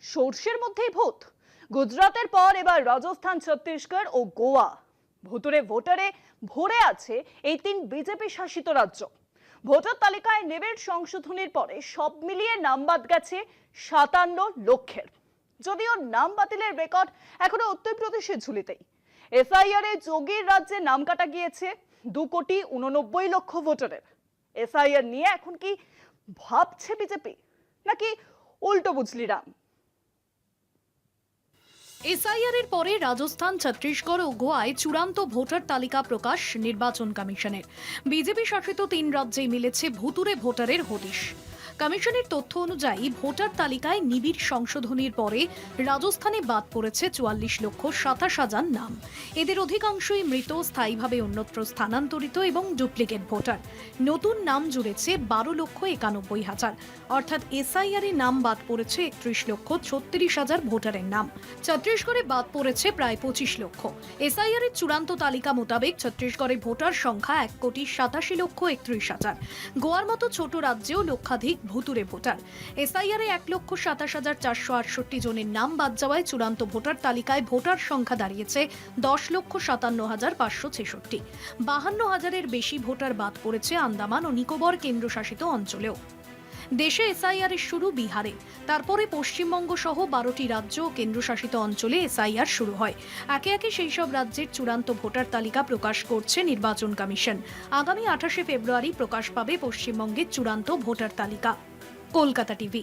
সর্ষের মধ্যেই ভূত। গুজরাতের পর এবার রাজস্থান, ছত্তিশগড় ও গোয়া ভোটারে ভরে আছে এই তিন বিজেপি শাসিত রাজ্য। ভোটার তালিকায় নেবের সংশোধনের পরে সব মিলিয়ে নাম বাদ গেছে 57 লক্ষের। যদিও নাম বাতিলের রেকর্ড এখনো উত্তরপ্রদেশের ঝুলিতেই। এসআইআর এ যোগীর রাজ্যে নাম কাটা গিয়েছে 2,89,00,000 ভোটারের। এসআইআর নিয়ে এখন কি ভাবছে বিজেপি, নাকি উল্টো বুঝলি রাম? এসআইআর এর পরে রাজস্থান, ছত্তিশগড় ও গোয়ায় চূড়ান্ত ভোটার তালিকা প্রকাশ নির্বাচন কমিশনের। বিজেপি শাসিত তিন রাজ্যেই মিলেছে ভুতুরে ভোটারের হদিশ। কমিশনের তথ্য অনুযায়ী ভোটার তালিকায় নিবিড় সংশোধনীর পরে রাজস্থানে বাদ পড়েছে 44,27,000 নাম। এদের অধিকাংশই মৃত, স্থায়ীভাবে অন্যত্র স্থানান্তরিত এবং ডুপ্লিকেট ভোটার। নতুন নাম জুড়েছে 12,91,000, অর্থাৎ এসআইআর এ নাম বাদ পড়েছে 31,36,000 ভোটারের নাম। ছত্তিশগড়ে বাদ পড়েছে প্রায় 25 লক্ষ। এসআইআর এর চূড়ান্ত তালিকা মোতাবেক ছত্তিশগড়ে ভোটার সংখ্যা 1,87,31,000। গোয়ার মতো ছোট রাজ্যেও লক্ষাধিক ভুতুরে ভোটার। এসআইআর এ 1,27,468 জনের নাম বাদ যাওয়ায় চূড়ান্ত ভোটার তালিকায় ভোটার সংখ্যা দাঁড়িয়েছে 10,57,566। 52,000-এর বেশি ভোটার বাদ পড়েছে আন্দামান ও নিকোবর কেন্দ্রশাসিত অঞ্চলেও। দেশে এসআইআর এর শুরু বিহারে, তারপরে পশ্চিমবঙ্গ সহ 12টি রাজ্য ও কেন্দ্রশাসিত অঞ্চলে এসআইআর শুরু হয়। একে একে সেই সব রাজ্যের চূড়ান্ত ভোটার তালিকা প্রকাশ করছে নির্বাচন কমিশন। আগামী 28শে ফেব্রুয়ারি প্রকাশ পাবে পশ্চিমবঙ্গের চূড়ান্ত ভোটার তালিকা। কলকাতা টিভি।